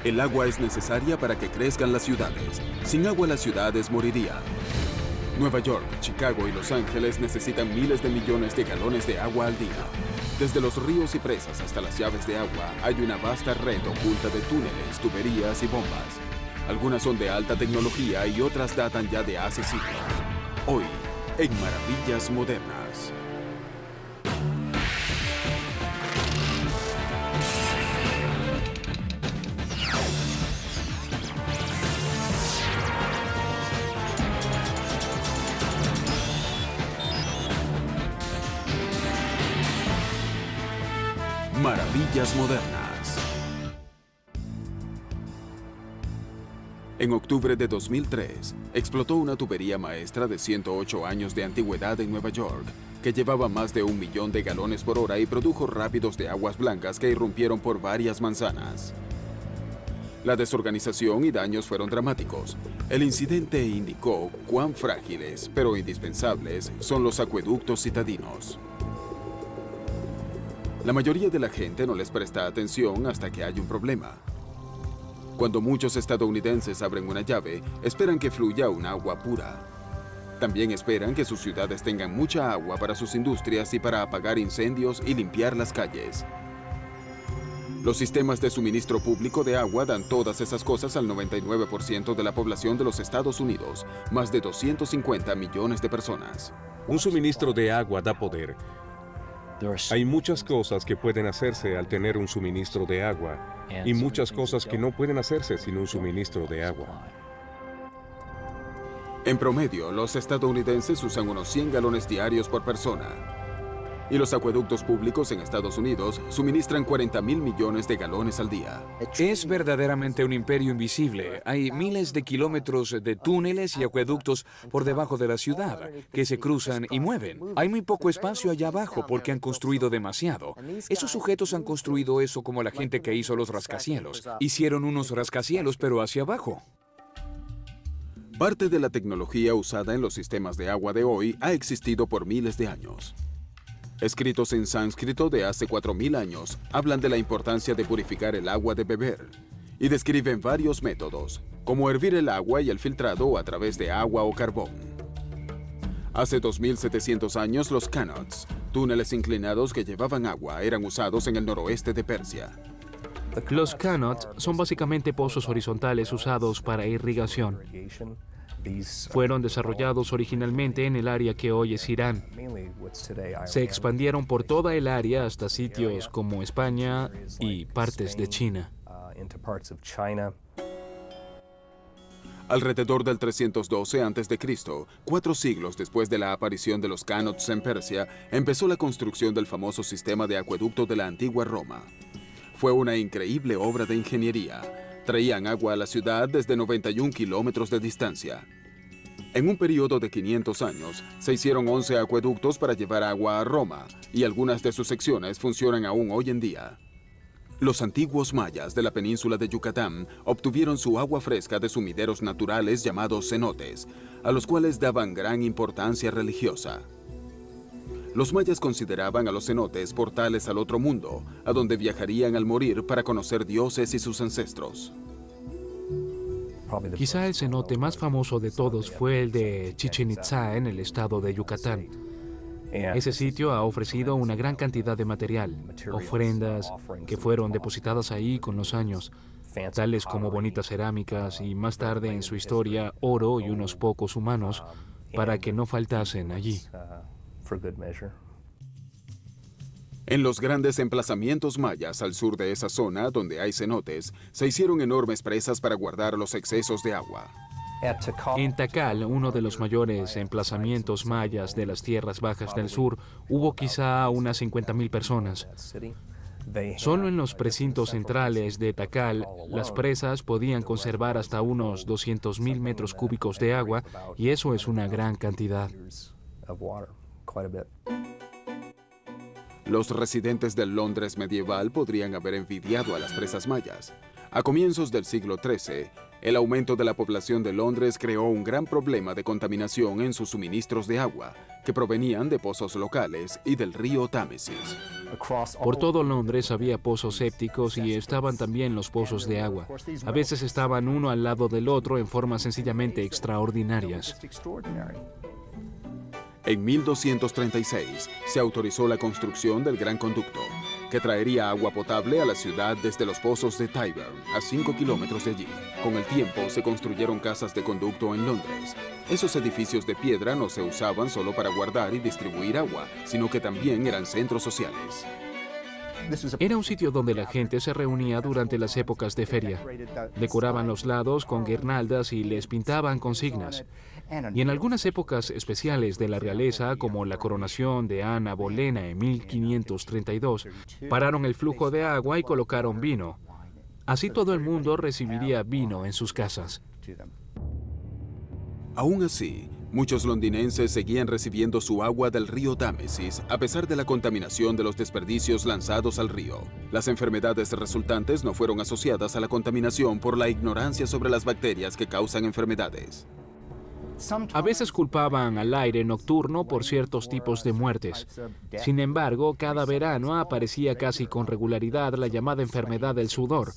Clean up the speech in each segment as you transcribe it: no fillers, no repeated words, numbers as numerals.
El agua es necesaria para que crezcan las ciudades. Sin agua las ciudades morirían. Nueva York, Chicago y Los Ángeles necesitan miles de millones de galones de agua al día. Desde los ríos y presas hasta las llaves de agua, hay una vasta red oculta de túneles, tuberías y bombas. Algunas son de alta tecnología y otras datan ya de hace siglos. Hoy, en Maravillas Modernas. Maravillas Modernas. En octubre de 2003, explotó una tubería maestra de 108 años de antigüedad en Nueva York, que llevaba más de 1 millón de galones por hora y produjo rápidos de aguas blancas que irrumpieron por varias manzanas. La desorganización y daños fueron dramáticos. El incidente indicó cuán frágiles, pero indispensables, son los acueductos citadinos. La mayoría de la gente no les presta atención hasta que hay un problema. Cuando muchos estadounidenses abren una llave, esperan que fluya un agua pura. También esperan que sus ciudades tengan mucha agua para sus industrias y para apagar incendios y limpiar las calles. Los sistemas de suministro público de agua dan todas esas cosas al 99% de la población de los Estados Unidos, más de 250 millones de personas. Un suministro de agua da poder. Hay muchas cosas que pueden hacerse al tener un suministro de agua y muchas cosas que no pueden hacerse sin un suministro de agua. En promedio, los estadounidenses usan unos 100 galones diarios por persona. Y los acueductos públicos en Estados Unidos suministran 40.000 millones de galones al día. Es verdaderamente un imperio invisible. Hay miles de kilómetros de túneles y acueductos por debajo de la ciudad que se cruzan y mueven. Hay muy poco espacio allá abajo porque han construido demasiado. Esos sujetos han construido eso como la gente que hizo los rascacielos. Hicieron unos rascacielos, pero hacia abajo. Parte de la tecnología usada en los sistemas de agua de hoy ha existido por miles de años. Escritos en sánscrito de hace 4.000 años, hablan de la importancia de purificar el agua de beber y describen varios métodos, como hervir el agua y el filtrado a través de agua o carbón. Hace 2.700 años, los qanats, túneles inclinados que llevaban agua, eran usados en el noroeste de Persia. Los qanats son básicamente pozos horizontales usados para irrigación. Fueron desarrollados originalmente en el área que hoy es Irán. Se expandieron por toda el área hasta sitios como España y partes de China. Alrededor del 312 a.C., 4 siglos después de la aparición de los qanats en Persia, empezó la construcción del famoso sistema de acueducto de la antigua Roma. Fue una increíble obra de ingeniería. Traían agua a la ciudad desde 91 kilómetros de distancia. En un periodo de 500 años, se hicieron 11 acueductos para llevar agua a Roma, y algunas de sus secciones funcionan aún hoy en día. Los antiguos mayas de la península de Yucatán obtuvieron su agua fresca de sumideros naturales llamados cenotes, a los cuales daban gran importancia religiosa. Los mayas consideraban a los cenotes portales al otro mundo, a donde viajarían al morir para conocer dioses y sus ancestros. Quizá el cenote más famoso de todos fue el de Chichén Itzá en el estado de Yucatán. Ese sitio ha ofrecido una gran cantidad de material, ofrendas que fueron depositadas ahí con los años, tales como bonitas cerámicas y más tarde en su historia oro y unos pocos humanos para que no faltasen allí. En los grandes emplazamientos mayas al sur de esa zona, donde hay cenotes, se hicieron enormes presas para guardar los excesos de agua. En Takal, uno de los mayores emplazamientos mayas de las tierras bajas del sur, hubo quizá unas 50.000 personas. Solo en los precintos centrales de Takal, las presas podían conservar hasta unos 200.000 metros cúbicos de agua, y eso es una gran cantidad. Los residentes del Londres medieval podrían haber envidiado a las presas mayas. A comienzos del siglo XIII, el aumento de la población de Londres creó un gran problema de contaminación en sus suministros de agua, que provenían de pozos locales y del río Támesis. Por todo Londres había pozos sépticos y estaban también los pozos de agua. A veces estaban uno al lado del otro en formas sencillamente extraordinarias. En 1236 se autorizó la construcción del Gran Conducto, que traería agua potable a la ciudad desde los pozos de Tyburn, a 5 kilómetros de allí. Con el tiempo se construyeron casas de conducto en Londres. Esos edificios de piedra no se usaban solo para guardar y distribuir agua, sino que también eran centros sociales. Era un sitio donde la gente se reunía durante las épocas de feria. Decoraban los lados con guirnaldas y les pintaban consignas. Y en algunas épocas especiales de la realeza, como la coronación de Ana Bolena en 1532, pararon el flujo de agua y colocaron vino. Así todo el mundo recibiría vino en sus casas. Aún así, muchos londinenses seguían recibiendo su agua del río Támesis, a pesar de la contaminación de los desperdicios lanzados al río. Las enfermedades resultantes no fueron asociadas a la contaminación por la ignorancia sobre las bacterias que causan enfermedades. A veces culpaban al aire nocturno por ciertos tipos de muertes. Sin embargo, cada verano aparecía casi con regularidad la llamada enfermedad del sudor,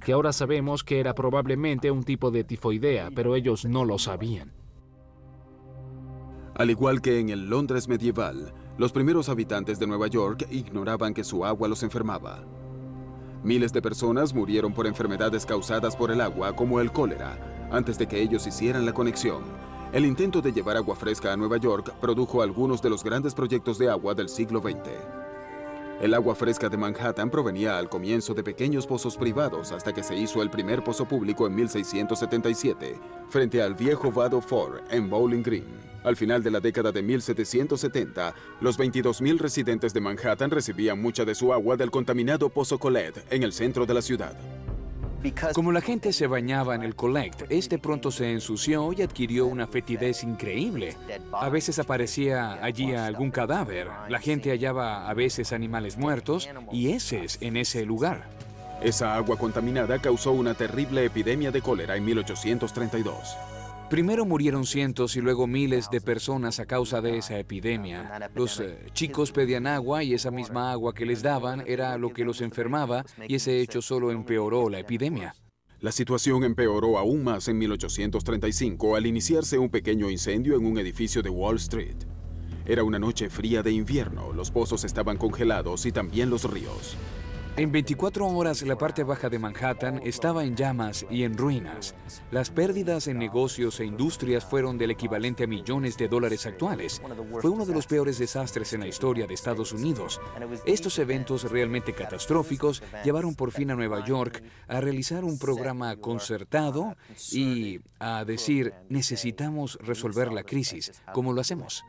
que ahora sabemos que era probablemente un tipo de tifoidea, pero ellos no lo sabían. Al igual que en el Londres medieval, los primeros habitantes de Nueva York ignoraban que su agua los enfermaba. Miles de personas murieron por enfermedades causadas por el agua, como el cólera, antes de que ellos hicieran la conexión. El intento de llevar agua fresca a Nueva York produjo algunos de los grandes proyectos de agua del siglo XX. El agua fresca de Manhattan provenía al comienzo de pequeños pozos privados hasta que se hizo el primer pozo público en 1677, frente al viejo vado Ford en Bowling Green. Al final de la década de 1770, los 22.000 residentes de Manhattan recibían mucha de su agua del contaminado Pozo Colette en el centro de la ciudad. Como la gente se bañaba en el Collect, este pronto se ensució y adquirió una fetidez increíble. A veces aparecía allí algún cadáver. La gente hallaba a veces animales muertos y heces en ese lugar. Esa agua contaminada causó una terrible epidemia de cólera en 1832. Primero murieron cientos y luego miles de personas a causa de esa epidemia. Los chicos pedían agua y esa misma agua que les daban era lo que los enfermaba y ese hecho solo empeoró la epidemia. La situación empeoró aún más en 1835 al iniciarse un pequeño incendio en un edificio de Wall Street. Era una noche fría de invierno, los pozos estaban congelados y también los ríos. En 24 horas la parte baja de Manhattan estaba en llamas y en ruinas. Las pérdidas en negocios e industrias fueron del equivalente a millones de dólares actuales. Fue uno de los peores desastres en la historia de Estados Unidos. Estos eventos realmente catastróficos llevaron por fin a Nueva York a realizar un programa concertado y a decir, necesitamos resolver la crisis. ¿Cómo lo hacemos?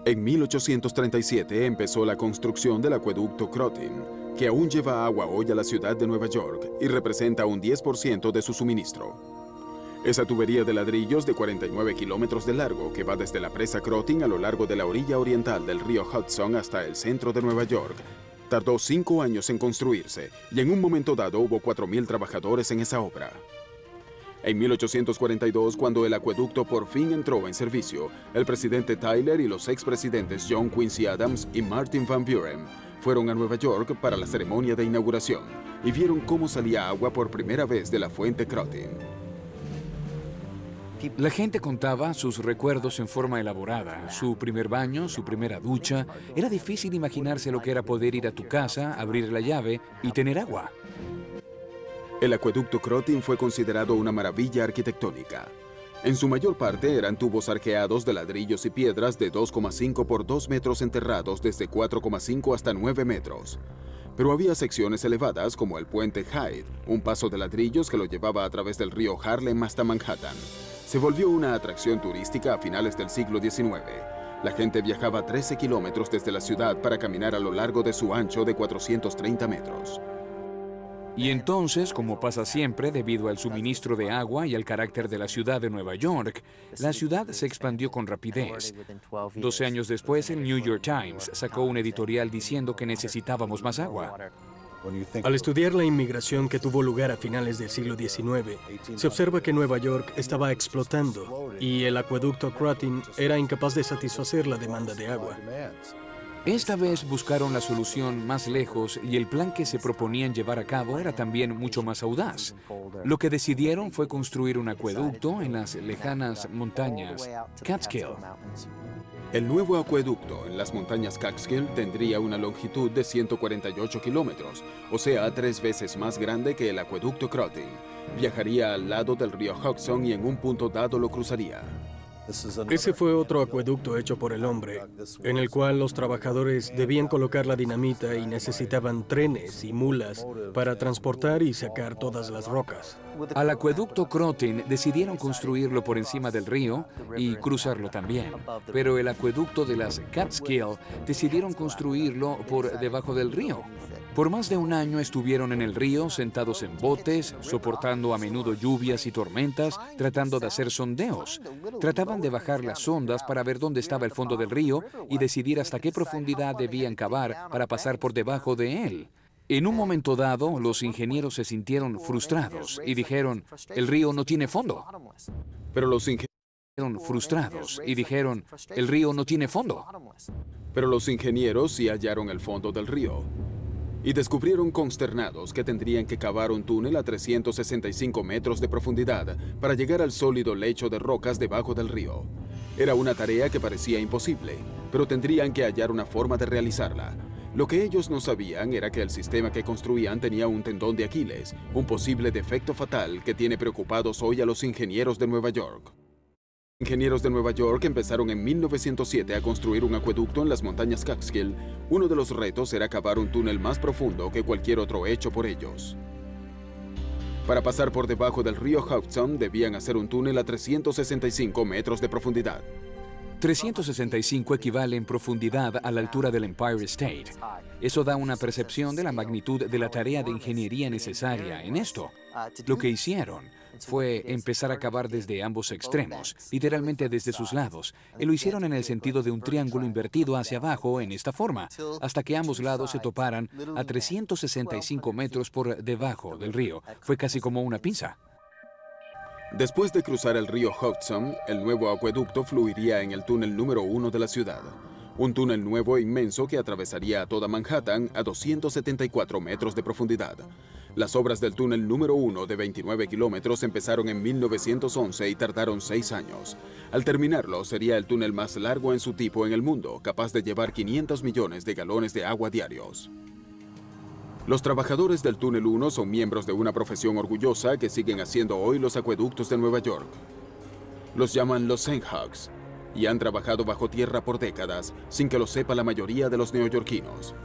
En 1837 empezó la construcción del acueducto Crotin, que aún lleva agua hoy a la ciudad de Nueva York y representa un 10% de su suministro. Esa tubería de ladrillos de 49 kilómetros de largo que va desde la presa Crotin a lo largo de la orilla oriental del río Hudson hasta el centro de Nueva York tardó 5 años en construirse y en un momento dado hubo 4.000 trabajadores en esa obra. En 1842, cuando el acueducto por fin entró en servicio, el presidente Tyler y los expresidentes John Quincy Adams y Martin Van Buren fueron a Nueva York para la ceremonia de inauguración y vieron cómo salía agua por primera vez de la fuente Crotin. La gente contaba sus recuerdos en forma elaborada, su primer baño, su primera ducha. Era difícil imaginarse lo que era poder ir a tu casa, abrir la llave y tener agua. El acueducto Crotin fue considerado una maravilla arquitectónica. En su mayor parte eran tubos arqueados de ladrillos y piedras de 2,5 por 2 metros enterrados desde 4,5 hasta 9 metros. Pero había secciones elevadas como el puente Hyde, un paso de ladrillos que lo llevaba a través del río Harlem hasta Manhattan. Se volvió una atracción turística a finales del siglo XIX. La gente viajaba 13 kilómetros desde la ciudad para caminar a lo largo de su ancho de 430 metros. Y entonces, como pasa siempre, debido al suministro de agua y al carácter de la ciudad de Nueva York, la ciudad se expandió con rapidez. 12 años después, el New York Times sacó un editorial diciendo que necesitábamos más agua. Al estudiar la inmigración que tuvo lugar a finales del siglo XIX, se observa que Nueva York estaba explotando y el acueducto Croton era incapaz de satisfacer la demanda de agua. Esta vez buscaron la solución más lejos y el plan que se proponían llevar a cabo era también mucho más audaz. Lo que decidieron fue construir un acueducto en las lejanas montañas Catskill. El nuevo acueducto en las montañas Catskill tendría una longitud de 148 kilómetros, o sea, 3 veces más grande que el acueducto Croton. Viajaría al lado del río Hudson y en un punto dado lo cruzaría. Ese fue otro acueducto hecho por el hombre, en el cual los trabajadores debían colocar la dinamita y necesitaban trenes y mulas para transportar y sacar todas las rocas. Al acueducto Croton decidieron construirlo por encima del río y cruzarlo también, pero el acueducto de las Catskill decidieron construirlo por debajo del río. Por más de un año estuvieron en el río sentados en botes, soportando a menudo lluvias y tormentas, tratando de hacer sondeos. Trataban de bajar las sondas para ver dónde estaba el fondo del río y decidir hasta qué profundidad debían cavar para pasar por debajo de él. En un momento dado, los ingenieros se sintieron frustrados y dijeron, el río no tiene fondo. Pero los ingenieros sí hallaron el fondo del río. Y descubrieron consternados que tendrían que cavar un túnel a 365 metros de profundidad para llegar al sólido lecho de rocas debajo del río. Era una tarea que parecía imposible, pero tendrían que hallar una forma de realizarla. Lo que ellos no sabían era que el sistema que construían tenía un tendón de Aquiles, un posible defecto fatal que tiene preocupados hoy a los ingenieros de Nueva York. Los ingenieros de Nueva York empezaron en 1907 a construir un acueducto en las montañas Catskill. Uno de los retos era cavar un túnel más profundo que cualquier otro hecho por ellos. Para pasar por debajo del río Hudson debían hacer un túnel a 365 metros de profundidad. 365 equivale en profundidad a la altura del Empire State. Eso da una percepción de la magnitud de la tarea de ingeniería necesaria en esto. Lo que hicieron fue empezar a cavar desde ambos extremos, literalmente desde sus lados, y lo hicieron en el sentido de un triángulo invertido hacia abajo en esta forma, hasta que ambos lados se toparan a 365 metros por debajo del río. Fue casi como una pinza. Después de cruzar el río Hudson, el nuevo acueducto fluiría en el túnel número 1 de la ciudad. Un túnel nuevo e inmenso que atravesaría a toda Manhattan a 274 metros de profundidad. Las obras del túnel número 1 de 29 kilómetros empezaron en 1911 y tardaron 6 años. Al terminarlo, sería el túnel más largo en su tipo en el mundo, capaz de llevar 500 millones de galones de agua diarios. Los trabajadores del túnel 1 son miembros de una profesión orgullosa que siguen haciendo hoy los acueductos de Nueva York. Los llaman los Sandhogs y han trabajado bajo tierra por décadas sin que lo sepa la mayoría de los neoyorquinos.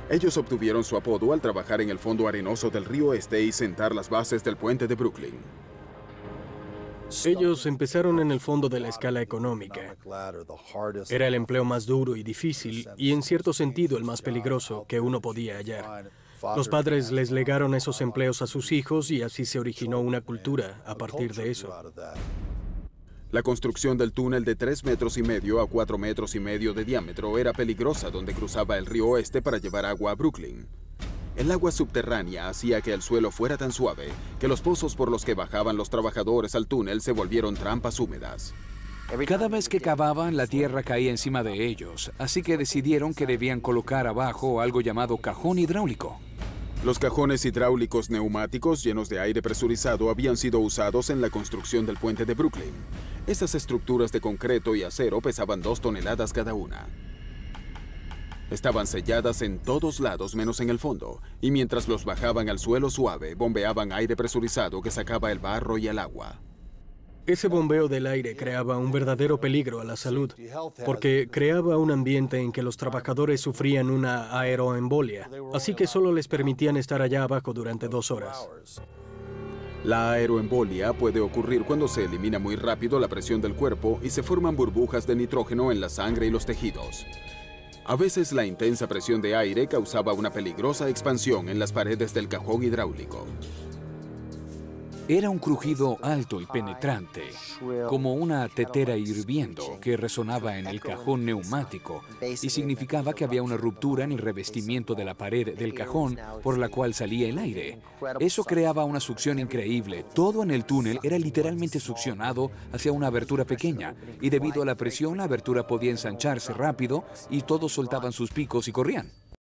Ellos obtuvieron su apodo al trabajar en el fondo arenoso del río Este y sentar las bases del puente de Brooklyn. Ellos empezaron en el fondo de la escala económica. Era el empleo más duro y difícil, y en cierto sentido el más peligroso que uno podía hallar. Los padres les legaron esos empleos a sus hijos y así se originó una cultura a partir de eso. La construcción del túnel de 3,5 metros a 4,5 metros de diámetro era peligrosa donde cruzaba el río Oeste para llevar agua a Brooklyn. El agua subterránea hacía que el suelo fuera tan suave que los pozos por los que bajaban los trabajadores al túnel se volvieron trampas húmedas. Cada vez que cavaban, la tierra caía encima de ellos, así que decidieron que debían colocar abajo algo llamado cajón hidráulico. Los cajones hidráulicos neumáticos llenos de aire presurizado habían sido usados en la construcción del puente de Brooklyn. Estas estructuras de concreto y acero pesaban 2 toneladas cada una. Estaban selladas en todos lados menos en el fondo, y mientras los bajaban al suelo suave, bombeaban aire presurizado que sacaba el barro y el agua. Ese bombeo del aire creaba un verdadero peligro a la salud, porque creaba un ambiente en que los trabajadores sufrían una aeroembolia, así que solo les permitían estar allá abajo durante 2 horas. La aeroembolia puede ocurrir cuando se elimina muy rápido la presión del cuerpo y se forman burbujas de nitrógeno en la sangre y los tejidos. A veces la intensa presión de aire causaba una peligrosa expansión en las paredes del cajón hidráulico. Era un crujido alto y penetrante, como una tetera hirviendo que resonaba en el cajón neumático y significaba que había una ruptura en el revestimiento de la pared del cajón por la cual salía el aire. Eso creaba una succión increíble. Todo en el túnel era literalmente succionado hacia una abertura pequeña y debido a la presión la abertura podía ensancharse rápido y todos soltaban sus picos y corrían.